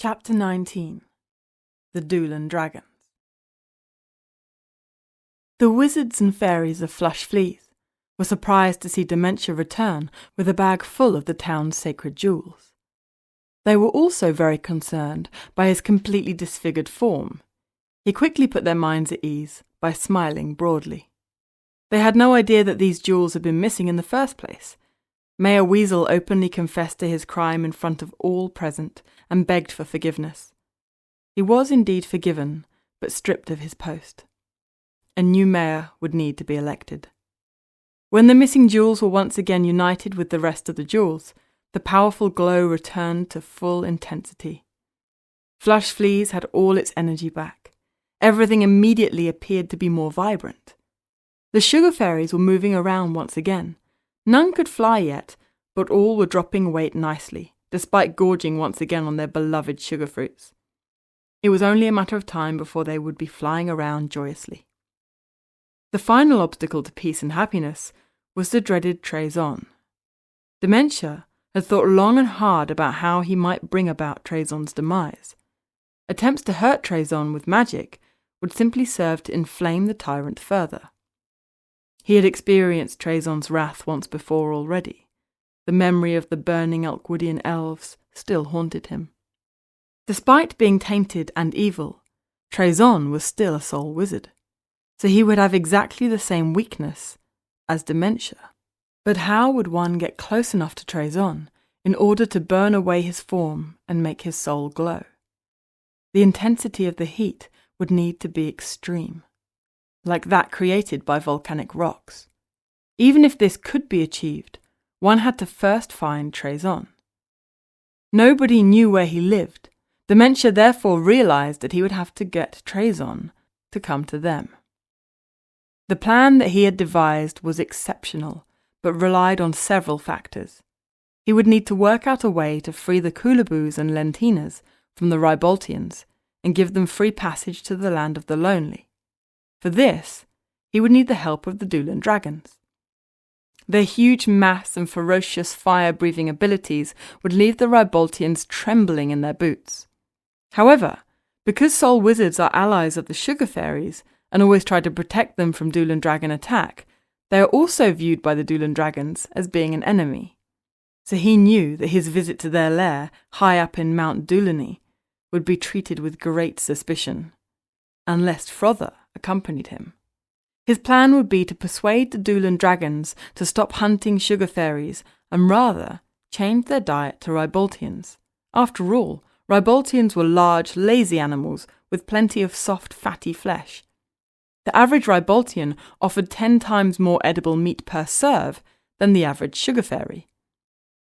Chapter 19. The Doolan Dragons. The wizards and fairies of Flush Fleas were surprised to see Dementia return with a bag full of the town's sacred jewels. They were also very concerned by his completely disfigured form. He quickly put their minds at ease by smiling broadly. They had no idea that these jewels had been missing in the first place. Mayor Weasel openly confessed to his crime in front of all present and begged for forgiveness. He was indeed forgiven, but stripped of his post. A new mayor would need to be elected. When the missing jewels were once again united with the rest of the jewels, the powerful glow returned to full intensity. Flush Fleas had all its energy back. Everything immediately appeared to be more vibrant. The sugar fairies were moving around once again. None could fly yet, but all were dropping weight nicely, despite gorging once again on their beloved sugar fruits. It was only a matter of time before they would be flying around joyously. The final obstacle to peace and happiness was the dreaded Trezon. Dementia had thought long and hard about how he might bring about Trezon's demise. Attempts to hurt Trezon with magic would simply serve to inflame the tyrant further. He had experienced Trezon's wrath once before already. The memory of the burning Elkwoodian elves still haunted him. Despite being tainted and evil, Trezon was still a soul wizard, so he would have exactly the same weakness as Dementia. But how would one get close enough to Trezon in order to burn away his form and make his soul glow? The intensity of the heat would need to be extreme, like that created by volcanic rocks. Even if this could be achieved, one had to first find Trezon. Nobody knew where he lived. Dementia therefore realized that he would have to get Trezon to come to them. The plan that he had devised was exceptional, but relied on several factors. He would need to work out a way to free the Koolaboos and Lentinas from the Ryboltians and give them free passage to the land of the lonely. For this, he would need the help of the Doolan Dragons. Their huge mass and ferocious fire-breathing abilities would leave the Ryboltians trembling in their boots. However, because soul wizards are allies of the sugar fairies and always try to protect them from Doolan Dragon attack, they are also viewed by the Doolan Dragons as being an enemy. So he knew that his visit to their lair, high up in Mount Doolany, would be treated with great suspicion, unless Frother accompanied him. His plan would be to persuade the Doolan Dragons to stop hunting sugar fairies and rather change their diet to Ryboltians. After all, Ryboltians were large, lazy animals with plenty of soft, fatty flesh. The average Ryboltian offered 10 times more edible meat per serve than the average sugar fairy.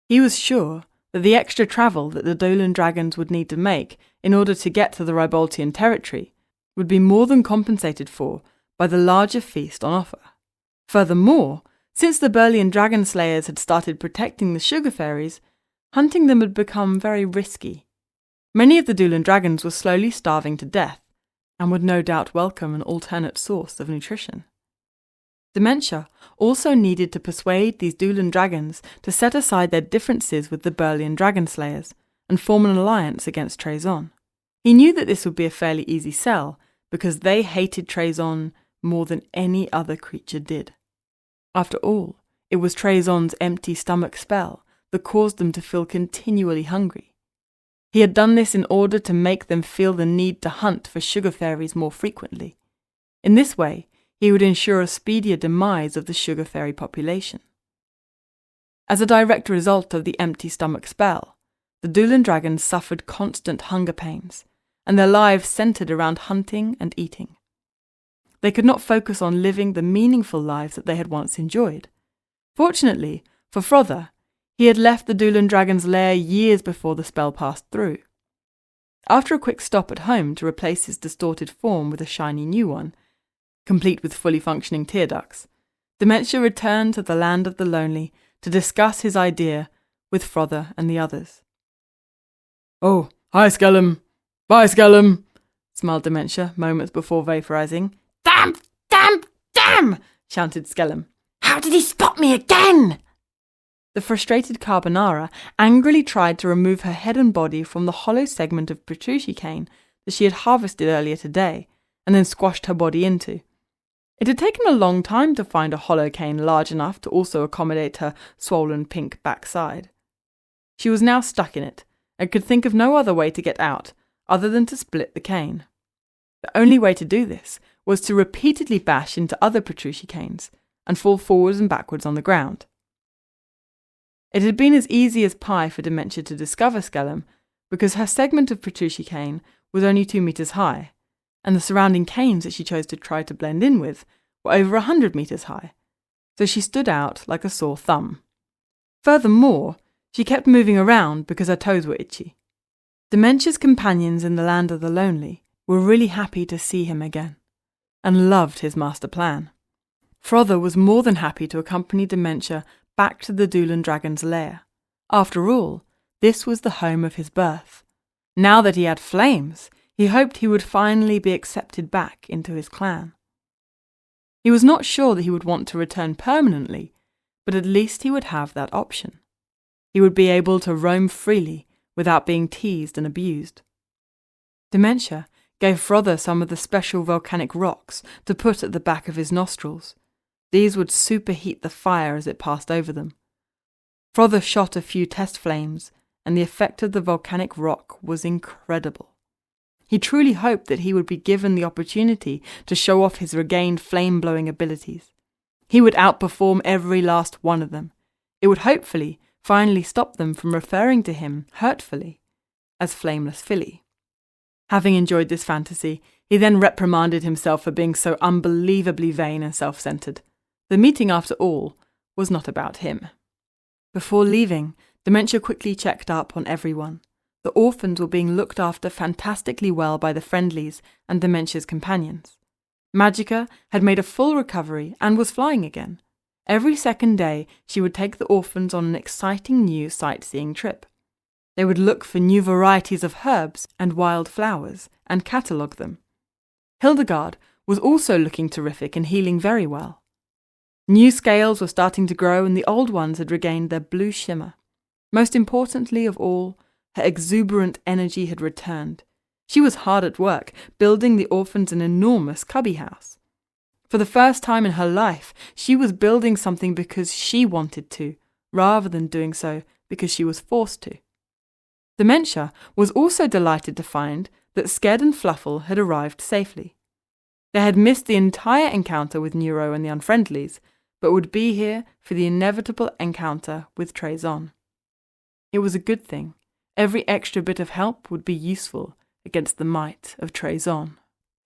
He was sure that the extra travel that the Doolan Dragons would need to make in order to get to the Ryboltian territory would be more than compensated for by the larger feast on offer. Furthermore, since the Burlian dragon slayers had started protecting the sugar fairies, hunting them had become very risky. Many of the Doolan Dragons were slowly starving to death, and would no doubt welcome an alternate source of nutrition. Dementia also needed to persuade these Doolan Dragons to set aside their differences with the Burlian dragon slayers and form an alliance against Trezon. He knew that this would be a fairly easy sell, because they hated Trezon more than any other creature did. After all, it was Trezon's empty stomach spell that caused them to feel continually hungry. He had done this in order to make them feel the need to hunt for sugar fairies more frequently. In this way, he would ensure a speedier demise of the sugar fairy population. As a direct result of the empty stomach spell, the Doolan Dragons suffered constant hunger pains, and their lives centered around hunting and eating. They could not focus on living the meaningful lives that they had once enjoyed. Fortunately, for Frother, he had left the Doolan Dragon's lair years before the spell passed through. After a quick stop at home to replace his distorted form with a shiny new one, complete with fully functioning tear ducts, Dementia returned to the land of the lonely to discuss his idea with Frother and the others. "Oh, hi, Skellum! Bye, Skellum!" smiled Dementia moments before vaporizing. "Damn! Damn! Damn!" shouted Skellum. "How did he spot me again?" The frustrated carbonara angrily tried to remove her head and body from the hollow segment of Petrucci cane that she had harvested earlier today, and then squashed her body into. It had taken a long time to find a hollow cane large enough to also accommodate her swollen pink backside. She was now stuck in it, and could think of no other way to get out other than to split the cane. The only way to do this was to repeatedly bash into other Petrucci canes and fall forwards and backwards on the ground. It had been as easy as pie for Dementia to discover Skellum, because her segment of Petrucci cane was only 2 meters high, and the surrounding canes that she chose to try to blend in with were over 100 meters high, so she stood out like a sore thumb. Furthermore, she kept moving around because her toes were itchy. Dementia's companions in the land of the lonely were really happy to see him again, and loved his master plan. Frother was more than happy to accompany Dementia back to the Doolan Dragon's lair. After all, this was the home of his birth. Now that he had flames, he hoped he would finally be accepted back into his clan. He was not sure that he would want to return permanently, but at least he would have that option. He would be able to roam freely without being teased and abused. Dementia gave Frother some of the special volcanic rocks to put at the back of his nostrils. These would superheat the fire as it passed over them. Frother shot a few test flames, and the effect of the volcanic rock was incredible. He truly hoped that he would be given the opportunity to show off his regained flame-blowing abilities. He would outperform every last one of them. It would hopefully finally stop them from referring to him, hurtfully, as Flameless Philly. Having enjoyed this fantasy, he then reprimanded himself for being so unbelievably vain and self-centered. The meeting, after all, was not about him. Before leaving, Dementia quickly checked up on everyone. The orphans were being looked after fantastically well by the friendlies and Dementia's companions. Magica had made a full recovery and was flying again. Every second day, she would take the orphans on an exciting new sightseeing trip. They would look for new varieties of herbs and wild flowers and catalogue them. Hildegard was also looking terrific and healing very well. New scales were starting to grow and the old ones had regained their blue shimmer. Most importantly of all, her exuberant energy had returned. She was hard at work, building the orphans an enormous cubby house. For the first time in her life, she was building something because she wanted to, rather than doing so because she was forced to. Dementia was also delighted to find that Sked and Fluffle had arrived safely. They had missed the entire encounter with Neuro and the Unfriendlies, but would be here for the inevitable encounter with Trezon. It was a good thing. Every extra bit of help would be useful against the might of Trezon.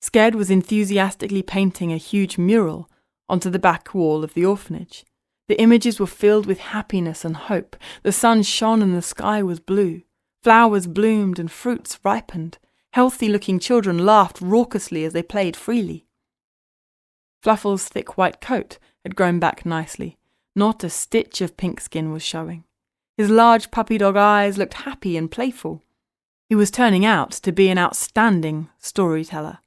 Sked was enthusiastically painting a huge mural onto the back wall of the orphanage. The images were filled with happiness and hope. The sun shone and the sky was blue. Flowers bloomed and fruits ripened. Healthy-looking children laughed raucously as they played freely. Fluffle's thick white coat had grown back nicely. Not a stitch of pink skin was showing. His large puppy dog eyes looked happy and playful. He was turning out to be an outstanding storyteller.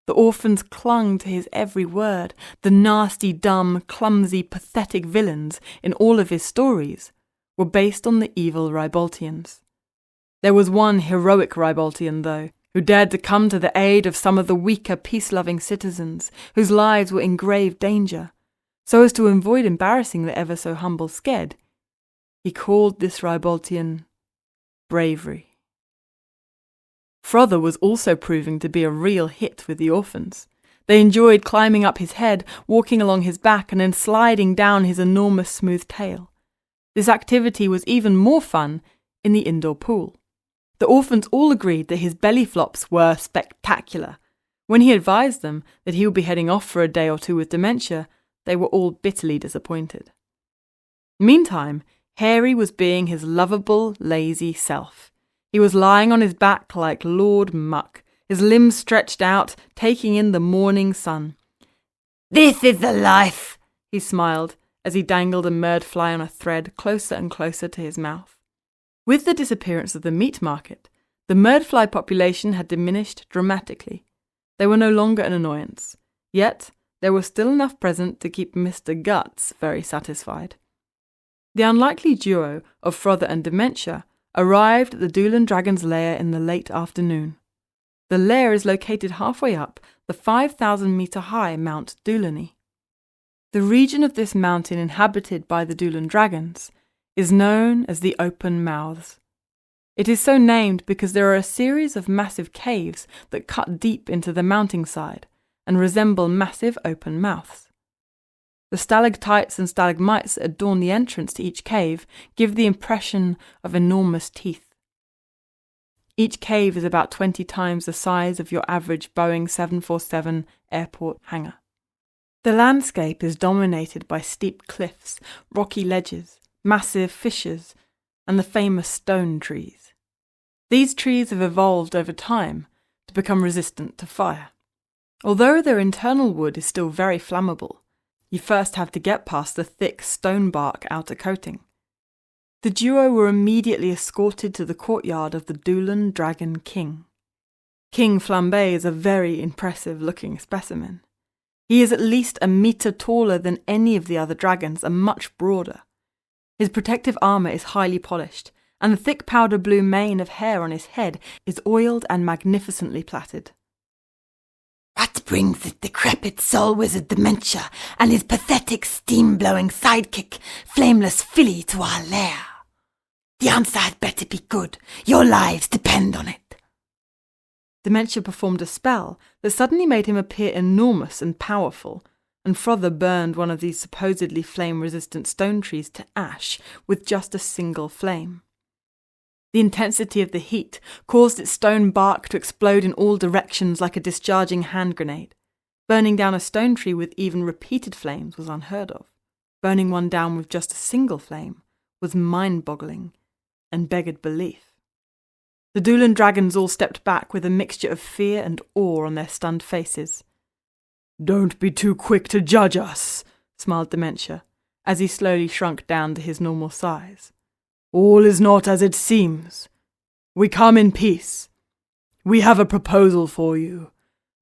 The orphans clung to his every word. The nasty, dumb, clumsy, pathetic villains in all of his stories were based on the evil Ryboltians. There was one heroic Ryboltian, though, who dared to come to the aid of some of the weaker, peace-loving citizens whose lives were in grave danger. So as to avoid embarrassing the ever-so-humble Sked, he called this Ryboltian bravery. Frother was also proving to be a real hit with the orphans. They enjoyed climbing up his head, walking along his back, and then sliding down his enormous smooth tail. This activity was even more fun in the indoor pool. The orphans all agreed that his belly flops were spectacular. When he advised them that he would be heading off for a day or two with Dementia, they were all bitterly disappointed. Meantime, Harry was being his lovable, lazy self. He was lying on his back like Lord Muck, his limbs stretched out, taking in the morning sun. "This is the life," he smiled, as he dangled a merdfly on a thread closer and closer to his mouth. With the disappearance of the meat market, the merdfly population had diminished dramatically. They were no longer an annoyance, yet there was still enough present to keep Mr. Guts very satisfied. The unlikely duo of Frother and Dementia arrived at the Doolan Dragon's lair in the late afternoon. The lair is located halfway up the 5,000-metre-high Mount Doolany. The region of this mountain inhabited by the Doolan Dragons is known as the Open Mouths. It is so named because there are a series of massive caves that cut deep into the mountainside and resemble massive open mouths. The stalactites and stalagmites that adorn the entrance to each cave give the impression of enormous teeth. Each cave is about 20 times the size of your average Boeing 747 airport hangar. The landscape is dominated by steep cliffs, rocky ledges, massive fissures, and the famous stone trees. These trees have evolved over time to become resistant to fire. Although their internal wood is still very flammable, you first have to get past the thick stone bark outer coating. The duo were immediately escorted to the courtyard of the Doolan Dragon King. King Flambe is a very impressive-looking specimen. He is at least a metre taller than any of the other dragons and much broader. His protective armour is highly polished, and the thick powder blue mane of hair on his head is oiled and magnificently plaited. What brings the decrepit soul wizard Dementia and his pathetic steam-blowing sidekick, Flameless Filly, to our lair? The answer had better be good. Your lives depend on it. Dementia performed a spell that suddenly made him appear enormous and powerful, and Frother burned one of these supposedly flame-resistant stone trees to ash with just a single flame. The intensity of the heat caused its stone bark to explode in all directions like a discharging hand grenade. Burning down a stone tree with even repeated flames was unheard of. Burning one down with just a single flame was mind-boggling and beggared belief. The Doolan Dragons all stepped back with a mixture of fear and awe on their stunned faces. "Don't be too quick to judge us," smiled Dementia, as he slowly shrunk down to his normal size. "All is not as it seems. We come in peace. We have a proposal for you,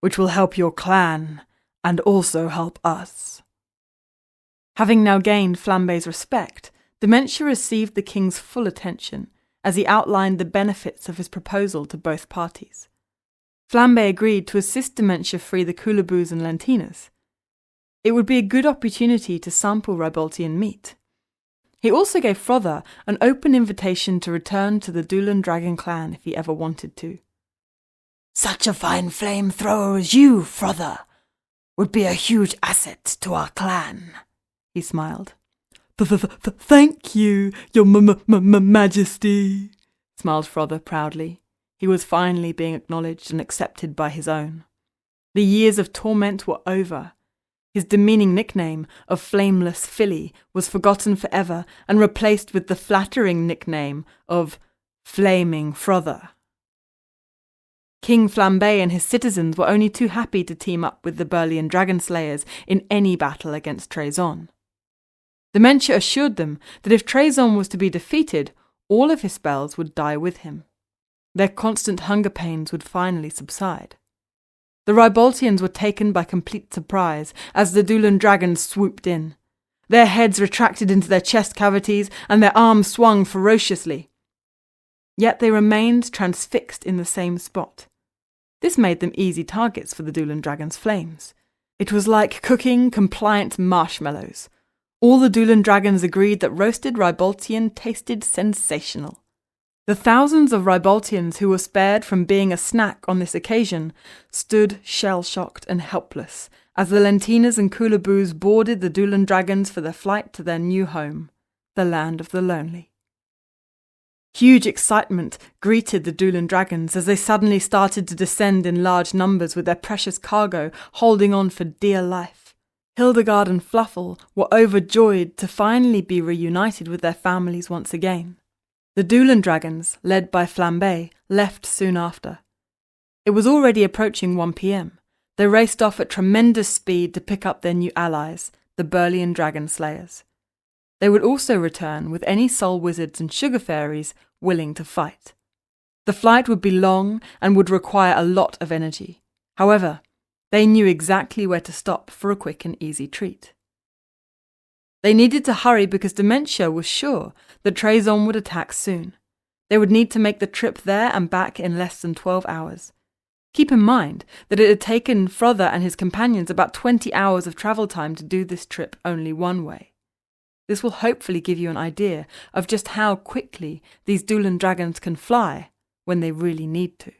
which will help your clan and also help us." Having now gained Flambe's respect, Dementia received the king's full attention as he outlined the benefits of his proposal to both parties. Flambe agreed to assist Dementia free the Koolaboos and Lentinas. It would be a good opportunity to sample Ryboltian meat. He also gave Frother an open invitation to return to the Doolan Dragon clan if he ever wanted to. "Such a fine flamethrower as you, Frother, would be a huge asset to our clan," he smiled. "Thank you, your majesty," smiled Frother proudly. He was finally being acknowledged and accepted by his own. The years of torment were over. His demeaning nickname of Flameless Filly was forgotten forever and replaced with the flattering nickname of Flaming Frother. King Flambe and his citizens were only too happy to team up with the Burlean dragon slayers in any battle against Trezon. Dementia assured them that if Trezon was to be defeated, all of his spells would die with him. Their constant hunger pains would finally subside. The Ryboltians were taken by complete surprise as the Doolan dragons swooped in. Their heads retracted into their chest cavities and their arms swung ferociously. Yet they remained transfixed in the same spot. This made them easy targets for the Doolan dragons' flames. It was like cooking compliant marshmallows. All the Doolan dragons agreed that roasted Ryboltian tasted sensational. The thousands of Ryboltians who were spared from being a snack on this occasion stood shell-shocked and helpless as the Lentinas and Koolaboos boarded the Doolan dragons for their flight to their new home, the land of the lonely. Huge excitement greeted the Doolan dragons as they suddenly started to descend in large numbers with their precious cargo holding on for dear life. Hildegard and Fluffle were overjoyed to finally be reunited with their families once again. The Doolan dragons, led by Flambe, left soon after. It was already approaching 1 p.m. They raced off at tremendous speed to pick up their new allies, the Burlean dragon slayers. They would also return with any soul wizards and sugar fairies willing to fight. The flight would be long and would require a lot of energy. However, they knew exactly where to stop for a quick and easy treat. They needed to hurry because Dementia was sure that Trazon would attack soon. They would need to make the trip there and back in less than 12 hours. Keep in mind that it had taken Frother and his companions about 20 hours of travel time to do this trip only one way. This will hopefully give you an idea of just how quickly these Dulan dragons can fly when they really need to.